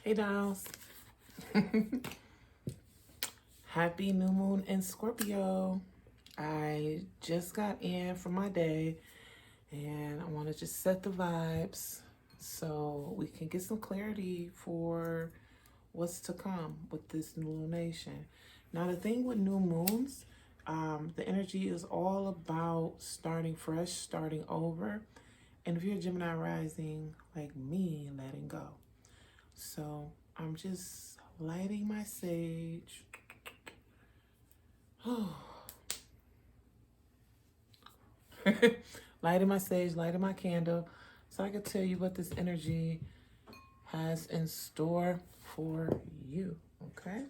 Hey, dolls. Happy new moon in Scorpio. I just got in from my day and I want to just set the vibes so we can get some clarity for what's to come with this new lunation. Now, the thing with new moons, the energy is all about starting fresh, starting over. And if you're a Gemini rising like me, letting go. So I'm just lighting my sage. Lighting my sage, lighting my candle, so I can tell you what this energy has in store for you. Okay?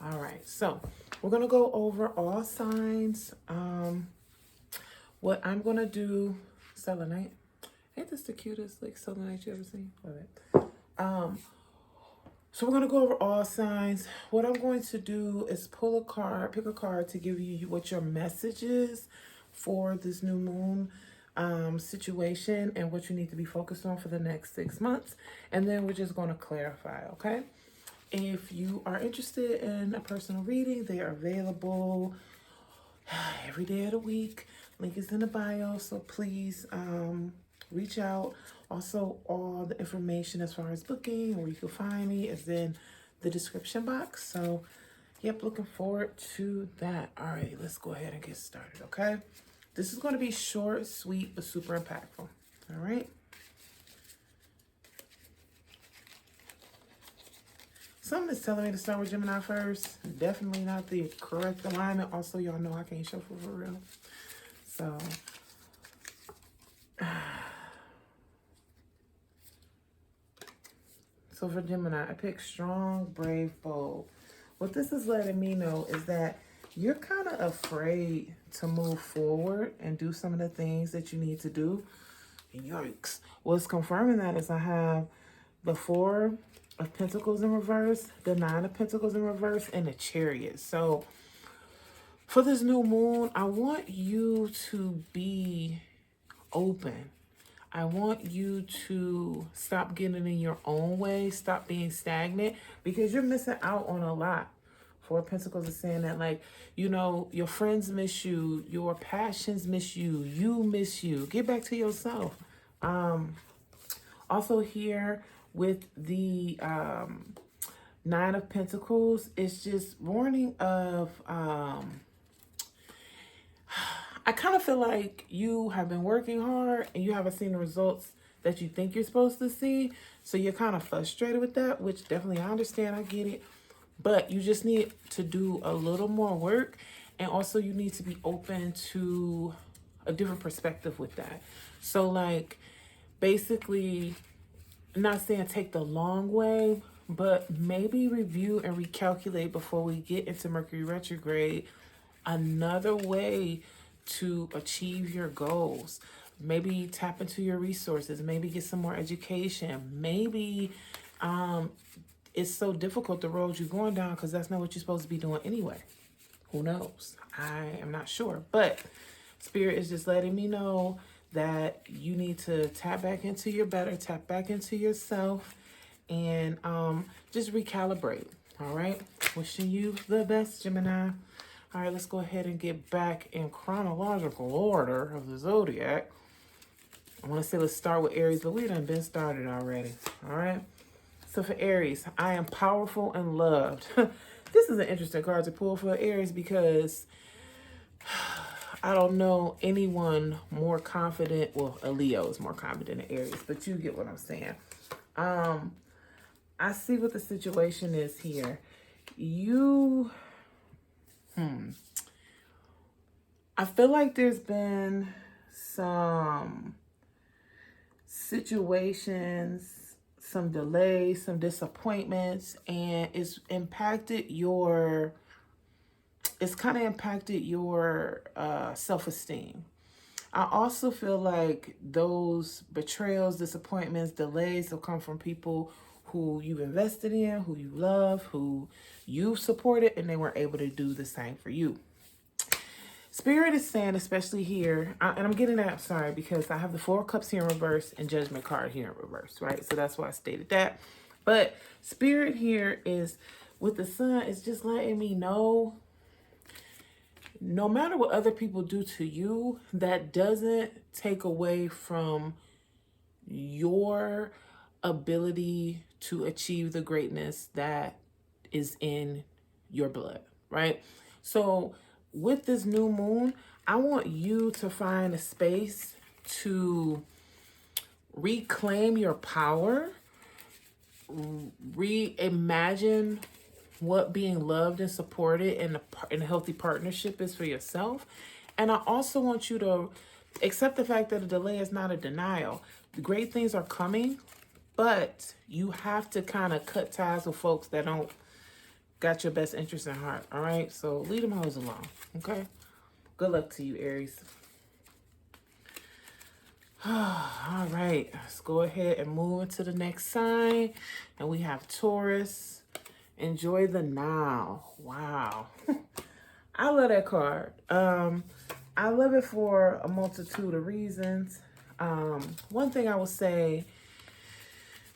All right, so we're gonna go over all signs. What I'm gonna do, selenite. Ain't this the cutest like selenite you ever seen? Love it. So we're gonna go over all signs. What I'm going to do is pull a card, pick a card to give you what your message is for this new moon situation and what you need to be focused on for the next 6 months. And then we're just gonna clarify, okay? If you are interested in a personal reading, they are available every day of the week. Link is in the bio, so please reach out. Also, all the information as far as booking, where you can find me, is in the description box. So, yep, looking forward to that. All right, let's go ahead and get started, okay? This is going to be short, sweet, but super impactful. All right? Something is telling me to start with Gemini first. Definitely not the correct alignment. Also, y'all know I can't shuffle for real. So, for Gemini, I picked strong, brave, bold. What this is letting me know is that you're kind of afraid to move forward and do some of the things that you need to do. Yikes. What's confirming that is I have the Four of Pentacles in reverse, the Nine of Pentacles in reverse, and the Chariot. So for this new moon, I want you to be open. I want you to stop getting in your own way, stop being stagnant, because you're missing out on a lot. Four of Pentacles is saying that, like, you know, your friends miss you, your passions miss you, you miss you. Get back to yourself. Also here with the Nine of Pentacles, it's just warning of... I kind of feel like you have been working hard and you haven't seen the results that you think you're supposed to see. So you're kind of frustrated with that, which definitely I understand. I get it. But you just need to do a little more work. And also you need to be open to a different perspective with that. So like basically, I'm not saying take the long way, but maybe review and recalculate before we get into Mercury retrograde another way to achieve your goals. Maybe tap into your resources, maybe get some more education. Maybe it's so difficult the road you're going down because that's not what you're supposed to be doing anyway. Who knows? I am not sure. But Spirit is just letting me know that you need to tap back into your better, tap back into yourself, and just recalibrate. All right? Wishing you the best, Gemini. All right, let's go ahead and get back in chronological order of the zodiac. I want to say let's start with Aries, but we done been started already. All right. So for Aries, I am powerful and loved. This is an interesting card to pull for Aries because I don't know anyone more confident. Well, a Leo is more confident than Aries, but you get what I'm saying. I see what the situation is here. I feel like there's been some situations, some delays, some disappointments, and it's kind of impacted your self-esteem. I also feel like those betrayals, disappointments, delays will come from people who you've invested in, who you love, who you've supported, and they weren't able to do the same for you. Spirit is saying, especially here, and I'm getting that, sorry, because I have the Four of Cups here in reverse and Judgment card here in reverse, right? So that's why I stated that. But Spirit here is with the Sun, it's just letting me know no matter what other people do to you, that doesn't take away from your ability to achieve the greatness that is in your blood, right? So with this new moon, I want you to find a space to reclaim your power, reimagine what being loved and supported in a healthy partnership is for yourself. And I also want you to accept the fact that a delay is not a denial. The great things are coming, but you have to kind of cut ties with folks that don't got your best interest in heart. All right, so leave them hoes alone. Okay, good luck to you, Aries. All right, let's go ahead and move into the next sign, and we have Taurus. Enjoy the now. Wow. I love that card. I love it for a multitude of reasons. One thing I will say,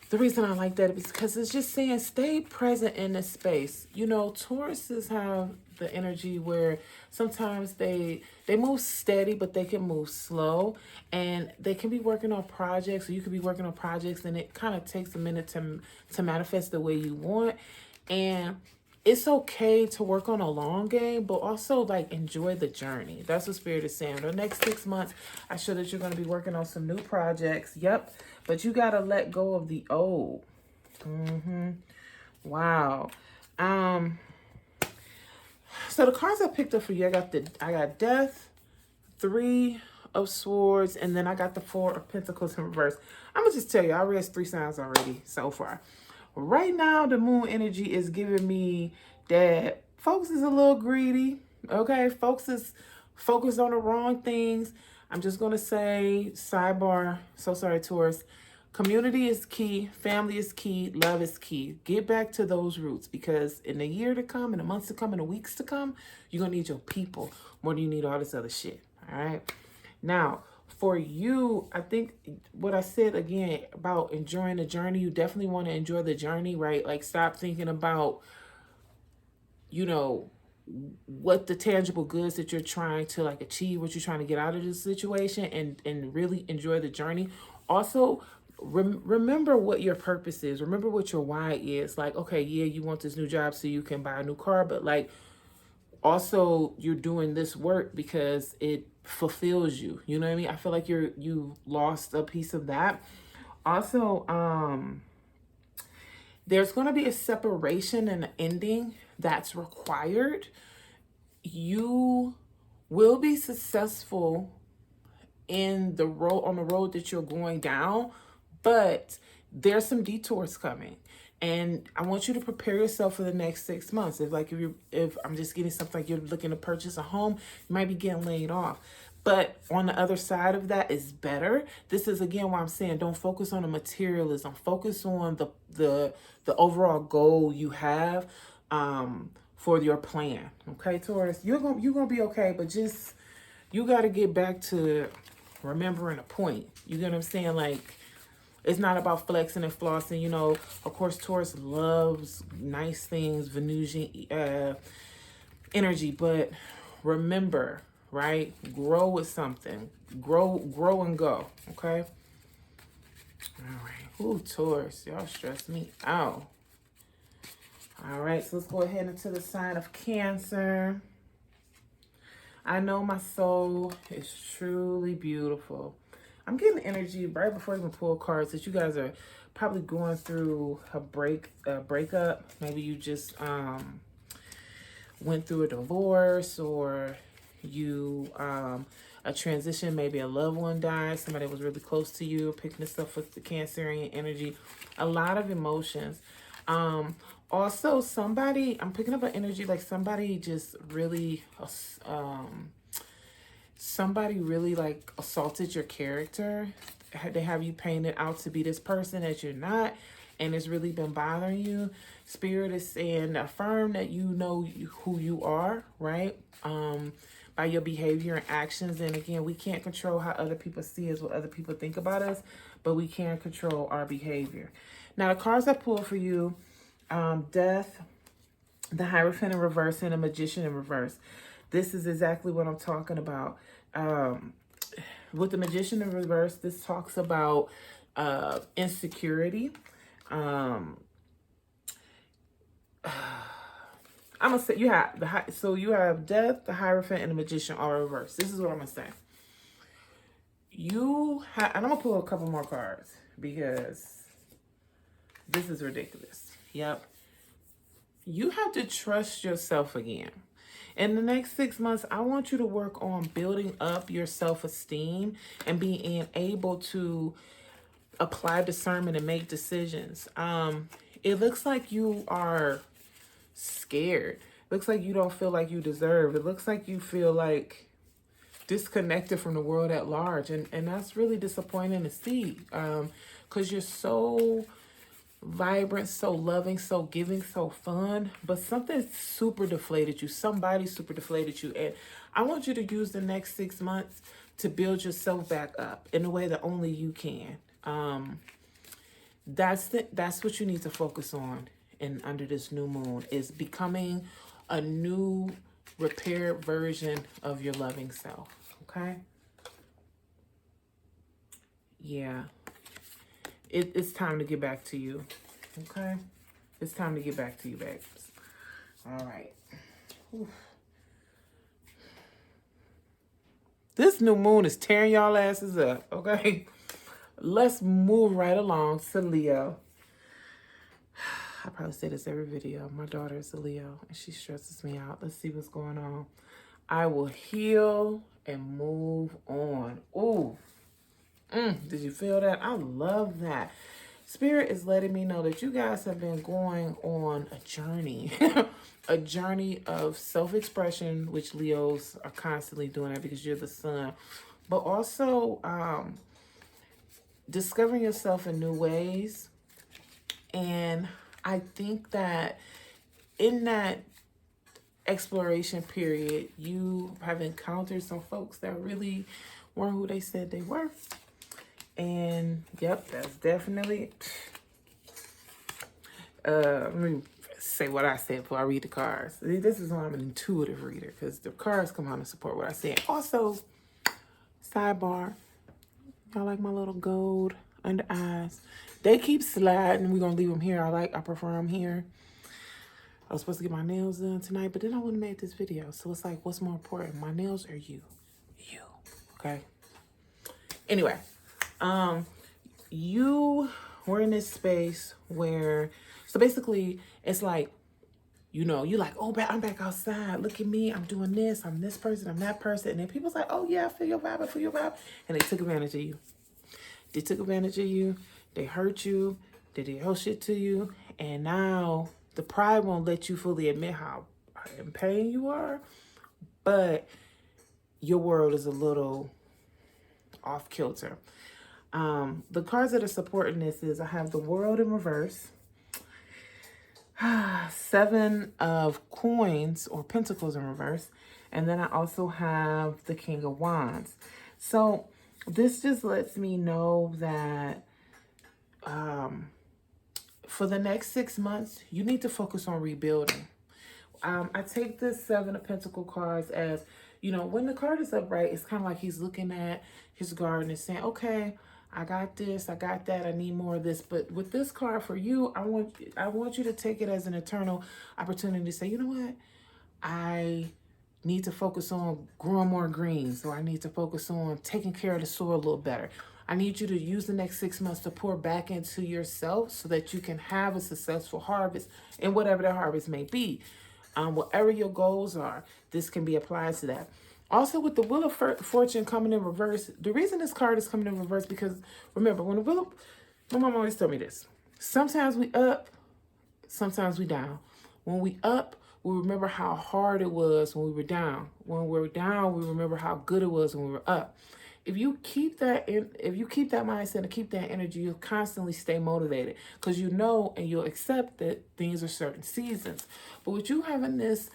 the reason I like that is because it's just saying stay present in this space. You know, Tauruses have the energy where sometimes they move steady, but they can move slow, and they can be working on projects, or you could be working on projects, and it kind of takes a minute to manifest the way you want. And it's okay to work on a long game, but also like enjoy the journey. That's what Spirit is saying. The next 6 months, I show that you're going to be working on some new projects. Yep. But you got to let go of the old. Wow. So the cards I picked up for you, I got Death, 3 of Swords, and then I got the 4 of Pentacles in reverse. I'm going to just tell you, I read 3 signs already so far. Right now, the moon energy is giving me that folks is a little greedy, okay? Folks is focused on the wrong things. I'm just going to say, sidebar, so sorry, Taurus. Community is key. Family is key. Love is key. Get back to those roots, because in the year to come, in the months to come, in the weeks to come, you're going to need your people more than you need all this other shit, all right? Now, for you, I think what I said again about enjoying the journey, you definitely want to enjoy the journey, right? Like, stop thinking about, you know, what the tangible goods that you're trying to like achieve, what you're trying to get out of this situation, and really enjoy the journey. Also, remember what your purpose is. Remember what your why is. Like, okay, yeah, you want this new job so you can buy a new car, but like, also you're doing this work because it fulfills you. You know what I mean? I feel like you lost a piece of that. Also, there's going to be a separation and an ending that's required. You will be successful in the road, on the road that you're going down, but there's some detours coming. And I want you to prepare yourself for the next 6 months. If I'm just getting something like you're looking to purchase a home, you might be getting laid off. But on the other side of that is better. This is again why I'm saying don't focus on the materialism. Focus on the overall goal you have for your plan. Okay, Taurus, you're gonna be okay. But just you got to get back to remembering a point. You get what I'm saying? Like, it's not about flexing and flossing. You know, of course, Taurus loves nice things, Venusian energy, but remember, right? Grow with something. Grow and go, okay? All right. Ooh, Taurus, y'all stress me out. All right, so let's go ahead into the sign of Cancer. I know my soul is truly beautiful. I'm getting energy right before I even pull cards that you guys are probably going through a breakup. Maybe you just went through a divorce, or you a transition. Maybe a loved one died. Somebody was really close to you. Picking this up with the Cancerian energy. A lot of emotions. Also, I'm picking up an energy like somebody just really somebody really like assaulted your character. They have you painted out to be this person that you're not, and it's really been bothering you. Spirit is saying affirm that you know who you are, right? By your behavior and actions. And again, we can't control how other people see us, what other people think about us, but we can't control our behavior. Now, the cards I pulled for you, Death, the Hierophant in reverse, and the Magician in reverse. This is exactly what I'm talking about. With the Magician in reverse, this talks about insecurity. I'm gonna say you have you have Death, the Hierophant, and the Magician all reverse. This is what I'm gonna say. And I'm gonna pull a couple more cards because this is ridiculous. Yep. You have to trust yourself again. In the next 6 months, I want you to work on building up your self-esteem and being able to apply discernment and make decisions. It looks like you are scared. Looks like you don't feel like you deserve. It looks like you feel like disconnected from the world at large. And that's really disappointing to see, because you're so vibrant, so loving, so giving, so fun, but something super deflated you. Somebody super deflated you. And I want you to use the next 6 months to build yourself back up in a way that only you can. That's what you need to focus on. And under this new moon is becoming a new repaired version of your loving self. Okay. Yeah. It's time to get back to you. Okay? It's time to get back to you, babes. All right. Oof. This new moon is tearing y'all asses up. Okay? Let's move right along to Leo. I probably say this every video. My daughter is a Leo and she stresses me out. Let's see what's going on. I will heal and move on. Ooh. Did you feel that? I love that. Spirit is letting me know that you guys have been going on a journey. A journey of self-expression, which Leos are constantly doing that because you're the sun. But also discovering yourself in new ways. And I think that in that exploration period, you have encountered some folks that really weren't who they said they were. And yep, that's definitely, let me say what I said before I read the cards. This is why I'm an intuitive reader, because the cards come out and support what I said. Also, sidebar, y'all like my little gold under eyes? They keep sliding. We're going to leave them here. I prefer them here. I was supposed to get my nails done tonight, but then I wouldn't have made this video. So it's like, what's more important, my nails or you? You, okay? Anyway, you were in this space where, so basically it's like, you know, you like, oh, I'm back outside. Look at me. I'm doing this. I'm this person. I'm that person. And then people's like, oh, yeah, I feel your vibe. I feel your vibe. And they took advantage of you. They took advantage of you. They hurt you. They did whole shit to you. And now the pride won't let you fully admit how in pain you are. But your world is a little off kilter. The cards that are supporting this is I have the World in reverse. 7 of coins or pentacles in reverse. And then I also have the King of Wands. So this just lets me know that for the next 6 months, you need to focus on rebuilding. I take this 7 of Pentacle cards as, you know, when the card is upright, it's kind of like he's looking at his garden and saying, okay, I got this, I got that, I need more of this. But with this card for you, I want you to take it as an eternal opportunity to say, you know what? I need to focus on growing more greens, or I need to focus on taking care of the soil a little better. I need you to use the next 6 months to pour back into yourself so that you can have a successful harvest, and whatever that harvest may be. Whatever your goals are, this can be applied to that. Also, with the Wheel of Fortune coming in reverse, the reason this card is coming in reverse, because remember, when the Wheel of, my mom always told me this, sometimes we up, sometimes we down. When we up, we remember how hard it was when we were down. When we were down, we remember how good it was when we were up. If you keep that mindset and keep that energy, you'll constantly stay motivated, because you know and you'll accept that things are certain seasons. But with you having this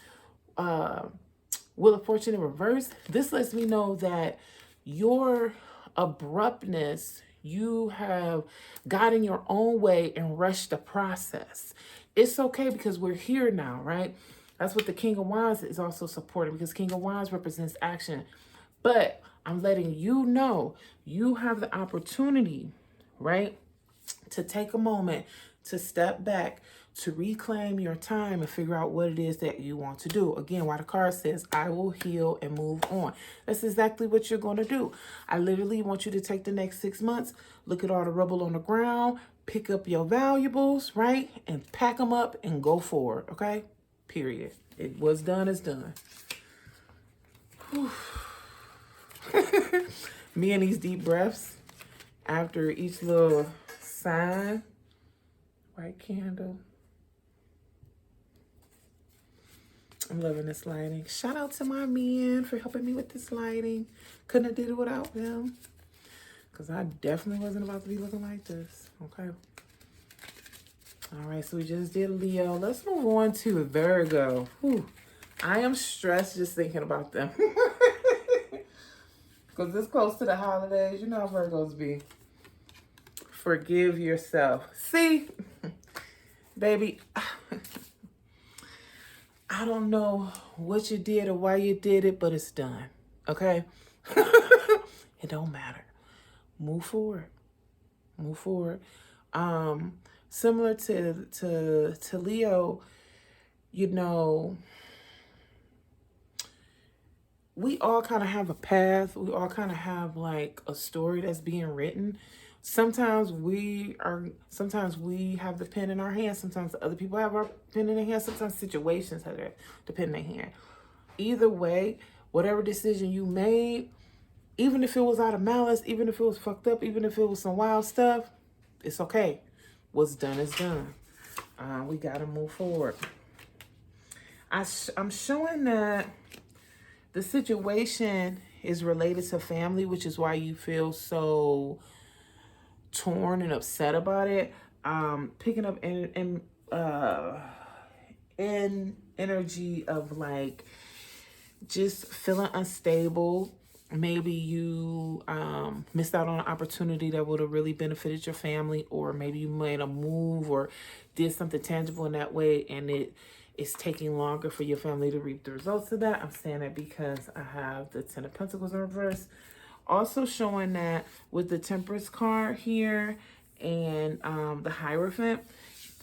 Wheel of Fortune in reverse, this lets me know that your abruptness, You have got in your own way and rushed the process. It's okay because we're here now, right? That's what the King of Wands is also supporting, because King of Wands represents action. But I'm letting you know you have the opportunity, right, to take a moment to step back, to reclaim your time and figure out what it is that you want to do. Again, why the card says, I will heal and move on. That's exactly what you're going to do. I literally want you to take the next 6 months, look at all the rubble on the ground, pick up your valuables, right? And pack them up and go forward, okay? Period. It was done is done. Me and these deep breaths after each little sign. White candle. I'm loving this lighting. Shout out to my men for helping me with this lighting. Couldn't have did it without them, because I definitely wasn't about to be looking like this. Okay. All right, so we just did Leo. Let's move on to Virgo. Whew. I am stressed just thinking about them. Because it's close to the holidays. You know how Virgos be. Forgive yourself. See? Baby, I don't know what you did or why you did it, but it's done. Okay? It don't matter. Move forward. Move forward. Similar to Leo, you know, we all kind of have a path. We all kind of have like a story that's being written. Sometimes we have the pen in our hand. Sometimes other people have our pen in their hand. Sometimes situations have the pen in their hand. Either way, whatever decision you made, even if it was out of malice, even if it was fucked up, even if it was some wild stuff, it's okay. What's done is done. We got to move forward. I'm showing that the situation is related to family, which is why you feel so torn and upset about it. Picking up in energy of like just feeling unstable. Maybe you missed out on an opportunity that would have really benefited your family, or maybe you made a move or did something tangible in that way, and it's taking longer for your family to reap the results of that. I'm saying that because I have the Ten of Pentacles in reverse. Also showing that with the Temperance card here and the Hierophant.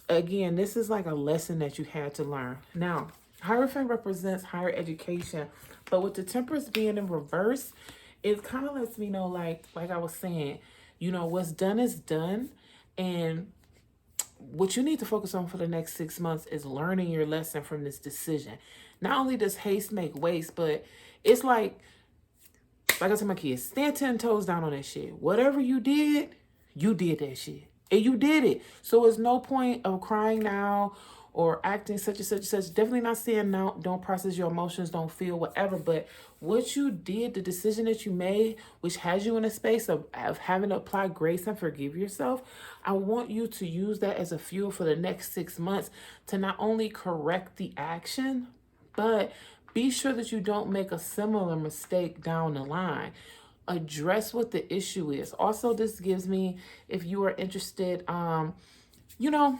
Again, this is like a lesson that you had to learn. Now, Hierophant represents higher education, but with the Temperance being in reverse, it kind of lets me know, like I was saying, you know, what's done is done. And what you need to focus on for the next 6 months is learning your lesson from this decision. Not only does haste make waste, but it's like I tell my kids, stand 10 toes down on that shit. Whatever you did that shit. And you did it. So there's no point of crying now or acting such and such and such. Definitely not saying no, don't process your emotions, don't feel whatever. But what you did, the decision that you made, which has you in a space of having to apply grace and forgive yourself, I want you to use that as a fuel for the next 6 months to not only correct the action, but be sure that you don't make a similar mistake down the line. Address what the issue is. Also, this gives me, if you are interested, you know,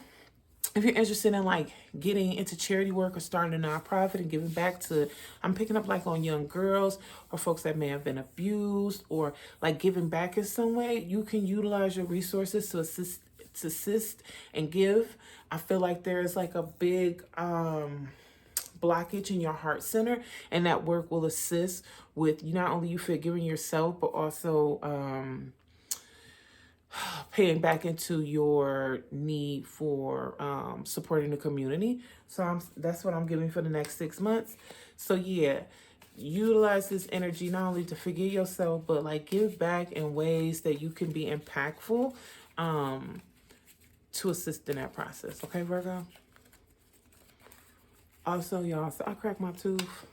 if you're interested in like getting into charity work or starting a nonprofit and giving back to, I'm picking up like on young girls or folks that may have been abused, or like giving back in some way, you can utilize your resources to assist and give. I feel like there's like a big, blockage in your heart center, and that work will assist with not only you forgiving yourself, but also paying back into your need for supporting the community. So that's what I'm giving for the next 6 months. So yeah, utilize this energy not only to forgive yourself, but like give back in ways that you can be impactful to assist in that process. Okay, Virgo? Also, y'all, so I cracked my tooth.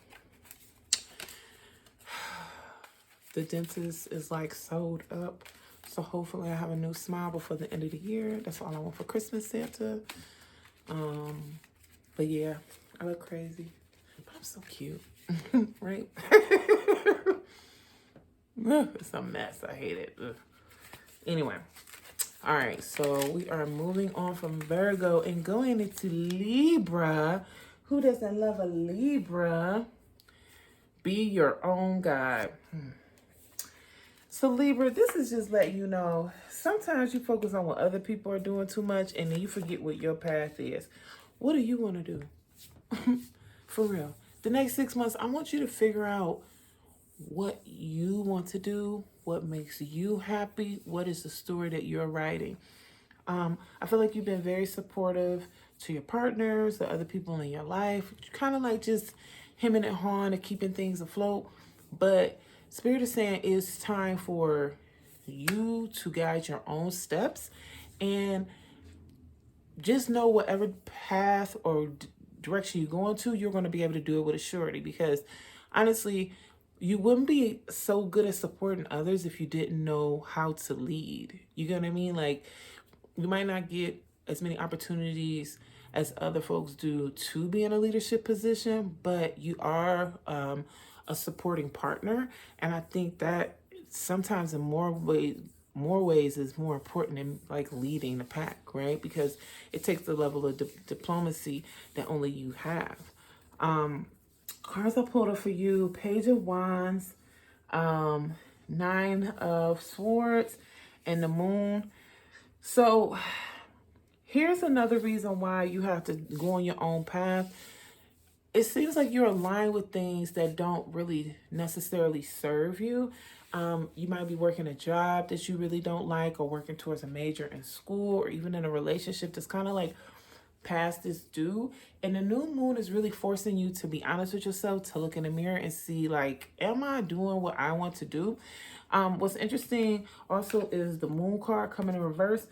The dentist is like sold up. So hopefully I have a new smile before the end of the year. That's all I want for Christmas, Santa. But yeah, I look crazy. But I'm so cute. Right? It's a mess. I hate it. Ugh. Anyway, all right, so we are moving on from Virgo and going into Libra. Who doesn't love a Libra? Be your own God. So Libra, this is just letting you know, sometimes you focus on what other people are doing too much and then you forget what your path is. What do you want to do? For real. The next 6 months, I want you to figure out what you want to do, what makes you happy, what is the story that you're writing. I feel like you've been very supportive to your partners, the other people in your life, kind of like just hemming and hawing and keeping things afloat. But Spirit is saying it's time for you to guide your own steps, and just know whatever path or direction you're going to, you're going to be able to do it with a surety, because honestly, you wouldn't be so good at supporting others if you didn't know how to lead. You get what I mean? Like, you might not get as many opportunities as other folks do to be in a leadership position, but you are a supporting partner. And I think that sometimes in more ways is more important than like leading the pack, right? Because it takes the level of diplomacy that only you have. Cards I pulled up for you: Page of Wands, Nine of Swords, and the Moon. So here's another reason why you have to go on your own path. It seems like you're aligned with things that don't really necessarily serve you. You might be working a job that you really don't like, or working towards a major in school, or even in a relationship that's kind of like past its due. And the new moon is really forcing you to be honest with yourself, to look in the mirror and see, like, am I doing what I want to do? What's interesting also is the moon card coming in reverse.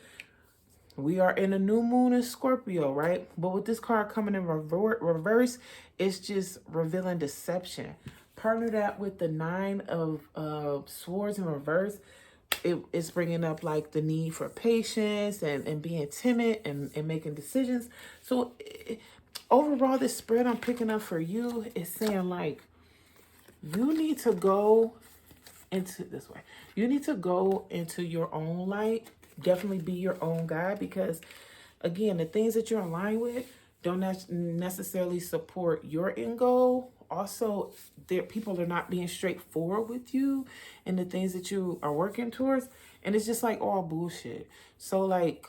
We are in a new moon in Scorpio, right? But with this card coming in reverse, it's just revealing deception. Partner that with the Nine of Swords in reverse, it's bringing up like the need for patience and being timid and making decisions. So overall, this spread I'm picking up for you is saying, like, you need to go into this way. You need to go into your own light. Definitely be your own guide, because again, the things that you're in line with don't necessarily support your end goal. Also, people are not being straightforward with you and the things that you are working towards, and it's just like all bullshit. So like,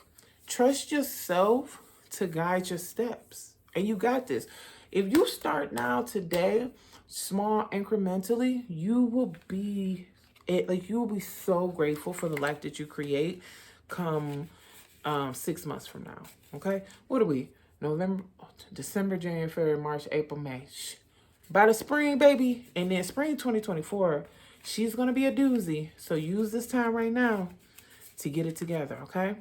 trust yourself to guide your steps, and you got this. If you start now today, small incrementally, you will be you will be so grateful for the life that you create come 6 months from now. Okay, what are we? November, December, January, February, March, April, May. By the spring, baby, and then spring 2024, she's gonna be a doozy. So use this time right now to get it together. Okay.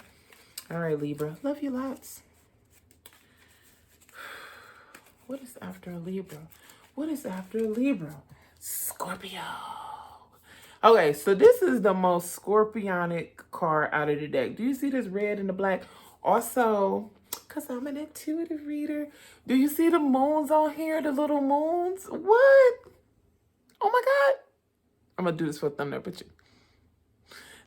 All right, Libra. Love you lots. What is after a Libra? What is after a Libra? Scorpio. Okay, so this is the most scorpionic card out of the deck. Do you see this red and the black? Also, because I'm an intuitive reader, do you see the moons on here? The little moons? What? Oh my God. I'm going to do this for a thumbnail picture.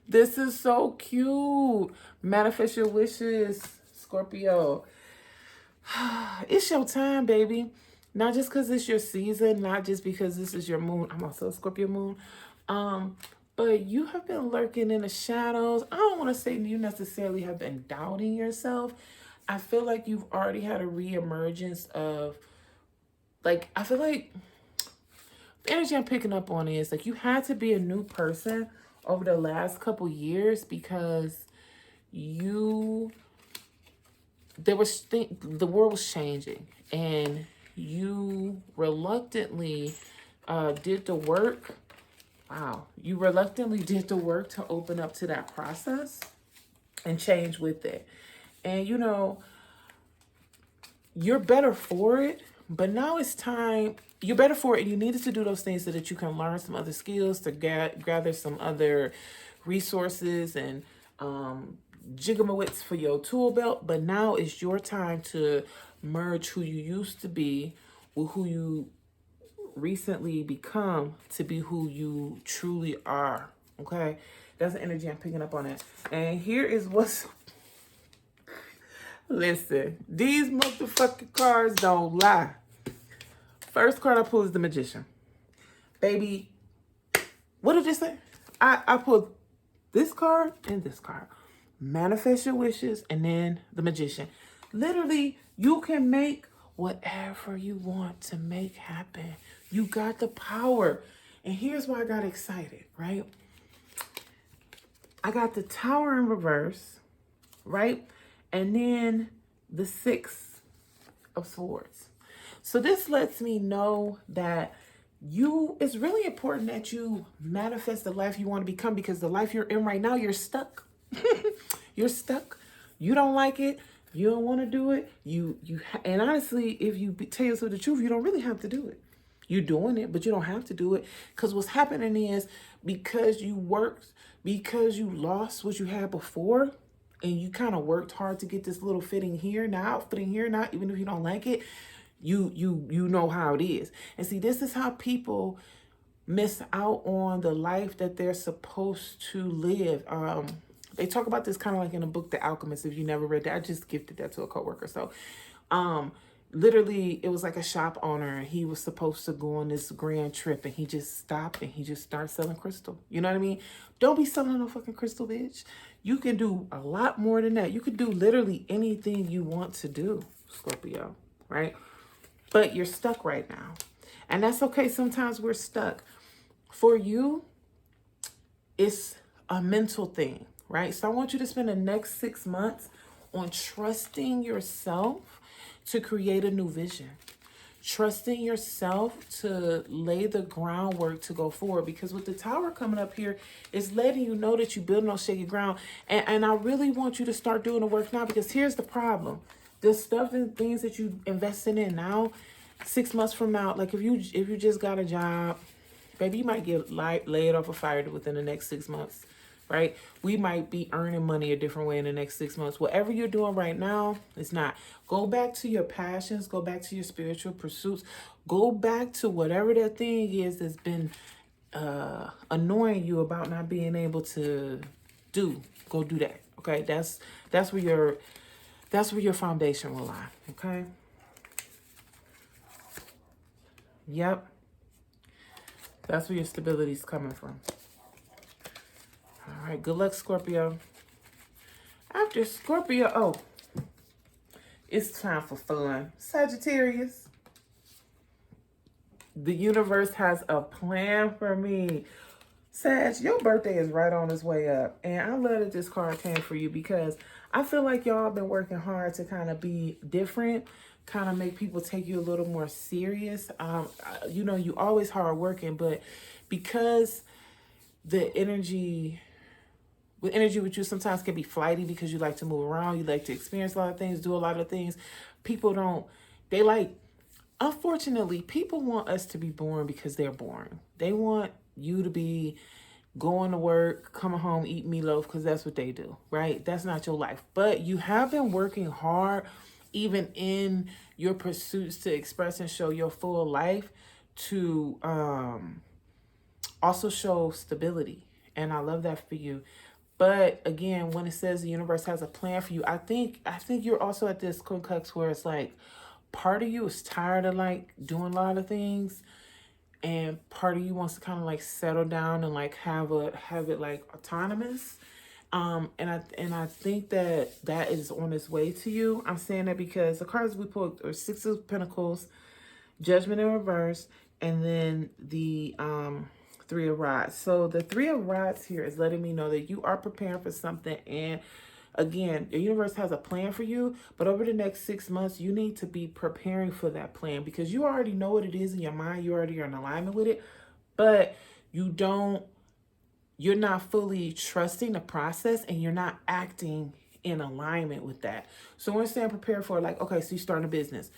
This is so cute. Manifest your wishes, Scorpio. It's your time, baby. Not just because it's your season, not just because this is your moon. I'm also a Scorpio moon. But you have been lurking in the shadows. I don't want to say you necessarily have been doubting yourself. I feel like you've already had a reemergence of, like, I feel like the energy I'm picking up on is like you had to be a new person over the last couple years, because the world was changing, and you reluctantly did the work. Wow. You reluctantly did the work to open up to that process and change with it. And, you know, you're better for it, but now it's time. You're better for it, and you needed to do those things so that you can learn some other skills, to gather some other resources and jigamawits for your tool belt. But now it's your time to merge who you used to be with who you recently become to be who you truly are. Okay, That's the energy I'm picking up on it. And here is what's... Listen, these motherfucking cards don't lie. First card I pulled is the Magician. Baby, what did it say? I pulled this card and this card. Manifest your wishes, and then the Magician. Literally, you can make whatever you want to make happen. You got the power. And here's why I got excited, right? I got the Tower in reverse, right? And then the Six of Swords. So this lets me know that it's really important that you manifest the life you want to become, because the life you're in right now, you're stuck. You're stuck. You don't like it. You don't want to do it. And honestly, if you tell yourself the truth, you don't really have to do it. You're doing it, but you don't have to do it. Because what's happening is, because you worked, because you lost what you had before, and you kind of worked hard to get this little fitting here now, even if you don't like it, you know how it is. And see, this is how people miss out on the life that they're supposed to live. They talk about this kind of like in a book, The Alchemist. If you never read that, I just gifted that to a coworker. So, literally, it was like a shop owner, and he was supposed to go on this grand trip, and he just stopped and he just started selling crystal. You know what I mean? Don't be selling no fucking crystal, bitch. You can do a lot more than that. You can do literally anything you want to do, Scorpio, right? But you're stuck right now. And that's okay. Sometimes we're stuck. For you, it's a mental thing, right? So I want you to spend the next 6 months on trusting yourself to create a new vision. Trusting yourself to lay the groundwork to go forward. Because with the Tower coming up here, it's letting you know that you're building on shaky ground. And I really want you to start doing the work now, because here's the problem. The stuff and things that you investing in now, 6 months from now, like if you just got a job, baby, you might get laid off or fired within the next 6 months, right? We might be earning money a different way in the next 6 months. Whatever you're doing right now, it's not. Go back to your passions. Go back to your spiritual pursuits. Go back to whatever that thing is that's been annoying you about not being able to do. Go do that, okay? That's where your foundation will lie, okay? Yep. That's where your stability is coming from. All right, good luck, Scorpio. After Scorpio, it's time for fun. Sagittarius. The universe has a plan for me. Sag, your birthday is right on its way up. And I love that this card came for you, because I feel like y'all been working hard to kind of be different, kind of make people take you a little more serious. You know, you always hard working, but because the energy with you sometimes can be flighty, because you like to move around, you like to experience a lot of things, do a lot of things. Unfortunately, people want us to be boring because they're boring. They want you to be going to work, coming home, eating meatloaf, because that's what they do, right? That's not your life. But you have been working hard, even in your pursuits to express and show your full life, to also show stability. And I love that for you. But again, when it says the universe has a plan for you, I think you're also at this crux where it's like, part of you is tired of like doing a lot of things, and part of you wants to kind of like settle down and like have it like autonomous. And I think that is on its way to you. I'm saying that because the cards we pulled are Six of Pentacles, Judgment in reverse, and then the Three of Rods. So the Three of Rods here is letting me know that you are preparing for something. And again, the universe has a plan for you, but over the next 6 months, you need to be preparing for that plan, because you already know what it is in your mind. You already are in alignment with it, but you're not fully trusting the process, and you're not acting in alignment with that. So when saying prepare for, like, okay, so you're starting a business.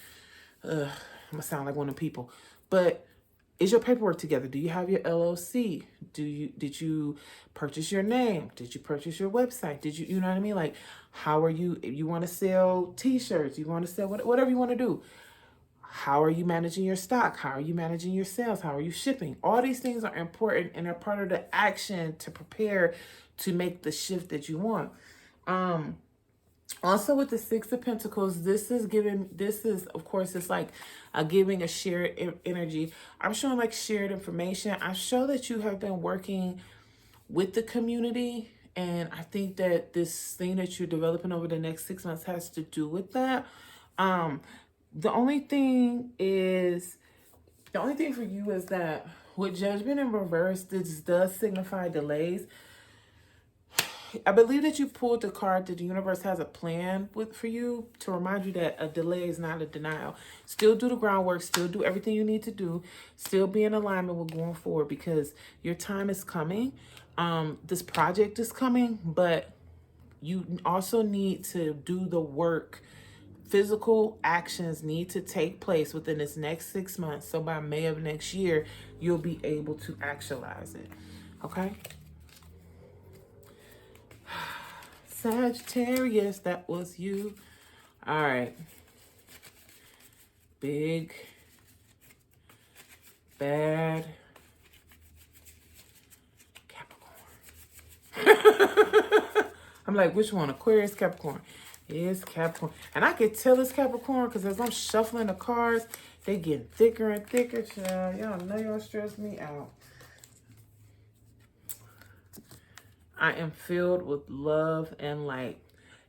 I'm gonna sound like one of the people, but is your paperwork together? Do you have your LLC? Did you purchase your name? Did you purchase your website? You know what I mean? Like, how are you, if you want to sell t-shirts, you want to sell whatever you want to do. How are you managing your stock? How are you managing your sales? How are you shipping? All these things are important, and are part of the action to prepare to make the shift that you want. Also with the Six of Pentacles, this is, of course, it's like giving a shared energy. I'm showing like shared information. I show that you have been working with the community. And I think that this thing that you're developing over the next 6 months has to do with that. The only thing for you is that with Judgment in reverse, this does signify delays. I believe that you pulled the card that the universe has a plan for you to remind you that a delay is not a denial. Still do the groundwork, still do everything you need to do, still be in alignment with going forward, because your time is coming. This project is coming, but you also need to do the work. Physical actions need to take place within this next 6 months. So by May of next year, you'll be able to actualize it. Okay? Sagittarius, that was you. All right. Big, bad Capricorn. I'm like, which one? Aquarius, Capricorn. It's Capricorn. And I can tell it's Capricorn because as I'm shuffling the cards, they getting thicker and thicker. Y'all know y'all stress me out. I am filled with love and light.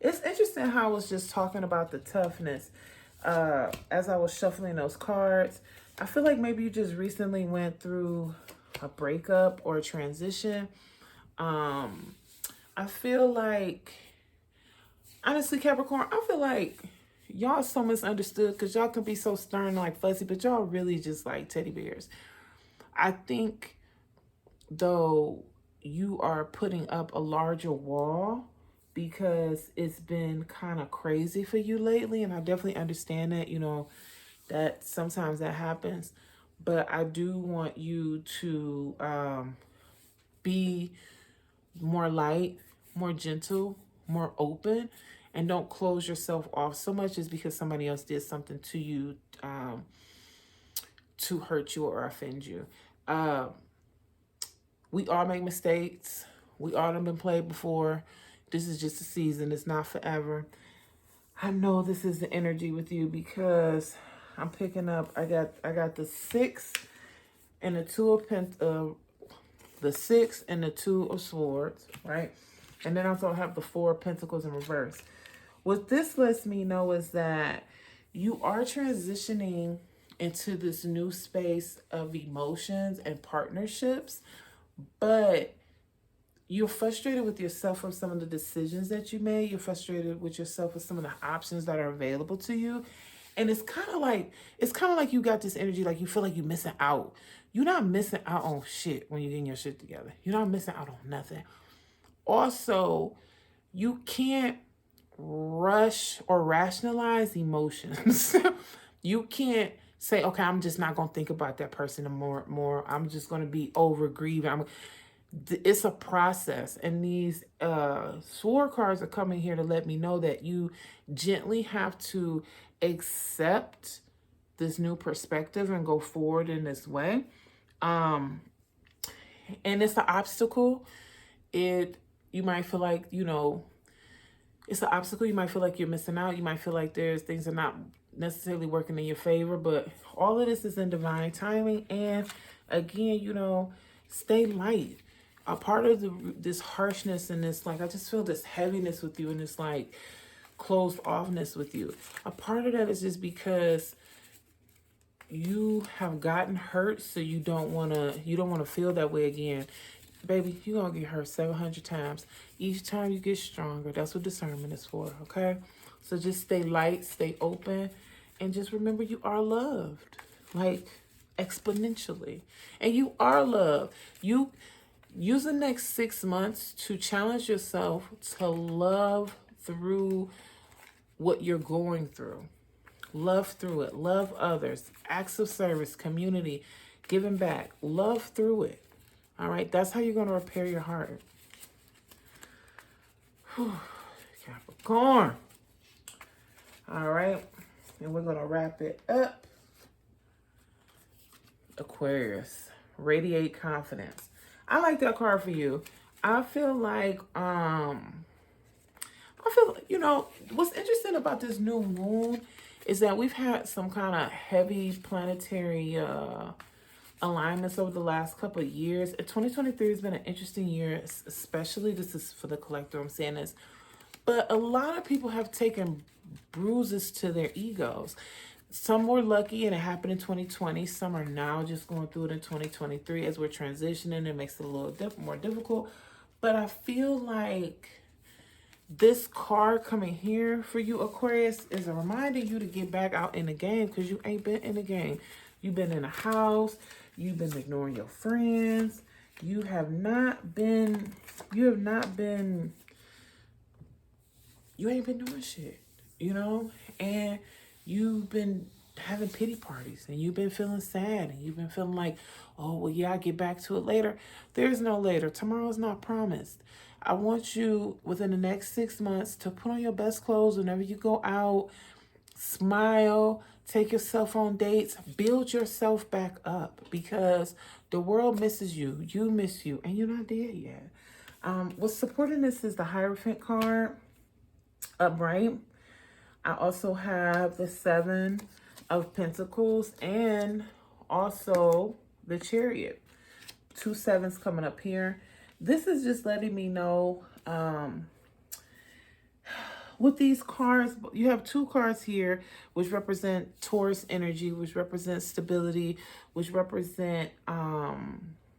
It's interesting how I was just talking about the toughness as I was shuffling those cards. I feel like maybe you just recently went through a breakup or a transition. I feel like, honestly, Capricorn, I feel like y'all so misunderstood because y'all can be so stern, like fussy, but y'all really just like teddy bears. I think, though, you are putting up a larger wall because it's been kind of crazy for you lately. And I definitely understand that, that sometimes that happens. But I do want you to be more light, more gentle, more open, and don't close yourself off so much just because somebody else did something to you to hurt you or offend you. We all make mistakes. We all have been played before. This is just a season. It's not forever. I know this is the energy with you because I'm picking up. I got the 6 and the 2 of the 6 and the 2 of Swords, right? And then I also have the 4 of Pentacles in reverse. What this lets me know is that you are transitioning into this new space of emotions and partnerships, but you're frustrated with yourself from some of the decisions that you made. You're frustrated with yourself with some of the options that are available to you. And it's kind of like you got this energy, like you feel like you're missing out. You're not missing out on shit when you're getting your shit together. You're not missing out on nothing. Also, you can't rush or rationalize emotions. You can't say, okay, I'm just not going to think about that person more. I'm just going to be over grieving. It's a process. And these sword cards are coming here to let me know that you gently have to accept this new perspective and go forward in this way. And it's an obstacle. You might feel like, it's an obstacle. You might feel like you're missing out. You might feel like there's things that are not necessarily working in your favor, but all of this is in divine timing. And again, stay light. A part of this harshness and this, like, I just feel this heaviness with you and this, like, closed offness with you. A part of that is just because you have gotten hurt, so you don't want to feel that way again. Baby, you're going to get hurt 700 times. Each time you get stronger. That's what discernment is for, okay? So just stay light, stay open, and just remember you are loved, like, exponentially. And you are loved. You use the next 6 months to challenge yourself to love through what you're going through. Love through it. Love others. Acts of service, community, giving back. Love through it. All right? That's how you're going to repair your heart. Whew. Capricorn. All right? And we're going to wrap it up. Aquarius. Radiate confidence. I like that card for you. I feel like, I feel, what's interesting about this new moon is that we've had some kind of heavy planetary alignments over the last couple of years. 2023 has been an interesting year, especially this is for the collector. I'm saying this, but a lot of people have taken bruises to their egos. Some were lucky and it happened in 2020. Some are now just going through it in 2023 as we're transitioning. It makes it a little more difficult. But I feel like this card coming here for you, Aquarius, is a reminder you to get back out in the game because you ain't been in the game. You've been in a house. You've been ignoring your friends. You ain't been doing shit, and you've been having pity parties and you've been feeling sad and you've been feeling like, oh, well, yeah, I'll get back to it later. There's no later. Tomorrow's not promised. I want you within the next 6 months to put on your best clothes whenever you go out, smile, take yourself on dates, build yourself back up because the world misses you. You miss you and you're not dead yet. What's supporting this is the Hierophant card upright. I also have the 7 of Pentacles and also the Chariot. 2 sevens coming up here. This is just letting me know with these cards, you have 2 cards here which represent Taurus energy, which represent stability, which represent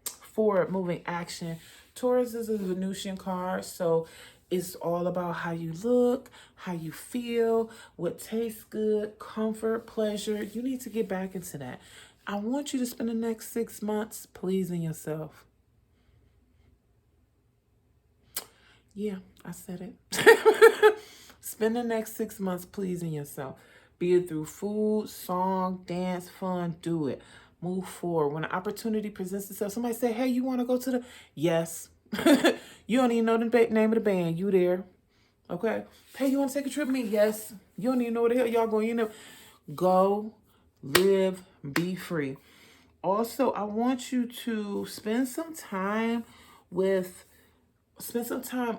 forward moving action. Taurus is a Venusian card, so it's all about how you look, how you feel, what tastes good, comfort, pleasure. You need to get back into that. I want you to spend the next 6 months pleasing yourself. Yeah, I said it. Spend the next 6 months pleasing yourself. Be it through food, song, dance, fun, do it. Move forward. When an opportunity presents itself, somebody say, hey, you want to go to the... Yes. You don't even know the name of the band. You there. Okay. Hey, you want to take a trip with me? Yes. You don't even know where the hell y'all going. Go, live, be free. Also, I want you to spend some time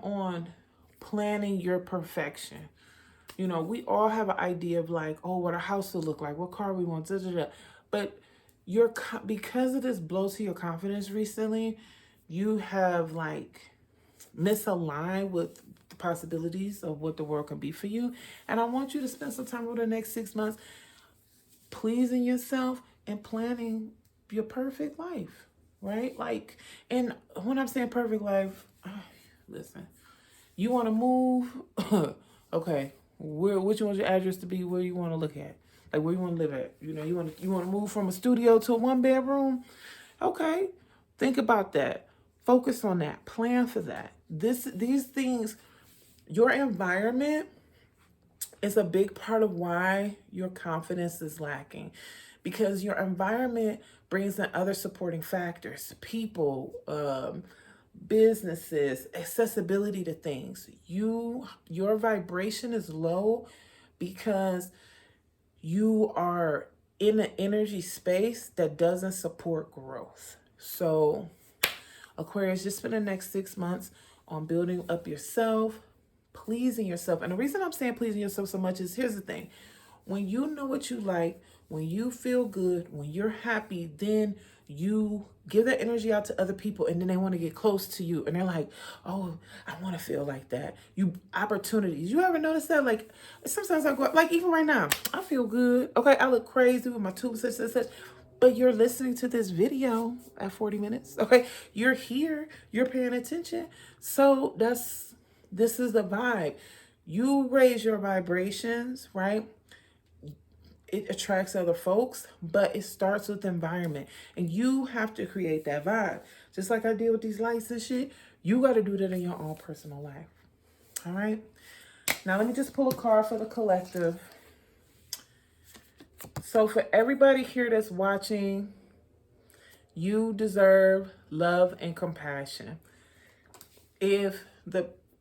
on planning your perfection. We all have an idea of like, oh, what our house will look like, what car we want, but because of this blow to your confidence recently, you have like misaligned with the possibilities of what the world can be for you. And I want you to spend some time over the next 6 months pleasing yourself and planning your perfect life, right? Like, and when I'm saying perfect life, listen, you want to move? Okay. Which you want your address to be? Where you want to look at? Like where you want to live at? You want to move from a studio to a 1-bedroom? Okay. Think about that. Focus on that. Plan for that. These things, your environment is a big part of why your confidence is lacking, because your environment brings in other supporting factors, people, businesses, accessibility to things. Your vibration is low because you are in an energy space that doesn't support growth. So Aquarius, just spend the next 6 months on building up yourself, pleasing yourself. And the reason I'm saying pleasing yourself so much is, here's the thing. When you know what you like, when you feel good, when you're happy, then you give that energy out to other people and then they want to get close to you. And they're like, oh, I want to feel like that. Opportunities. You ever notice that? Like, sometimes I go, like even right now, I feel good. Okay, I look crazy with my tubes, such. But you're listening to this video at 40 minutes. Okay, you're here. You're paying attention. So this is the vibe. You raise your vibrations, right? It attracts other folks, but it starts with the environment. And you have to create that vibe. Just like I did with these lights and shit, you got to do that in your own personal life. All right? Now, let me just pull a card for the collective. So for everybody here that's watching, you deserve love and compassion. If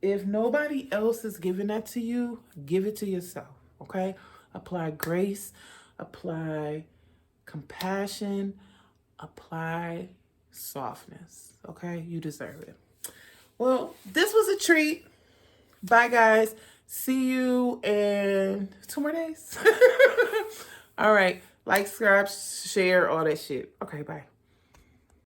nobody else is giving that to you, give it to yourself, okay? Apply grace, apply compassion, apply softness, okay? You deserve it. Well, this was a treat. Bye, guys. See you in 2 more days. All right. Like, subscribe, share, all that shit. Okay, bye.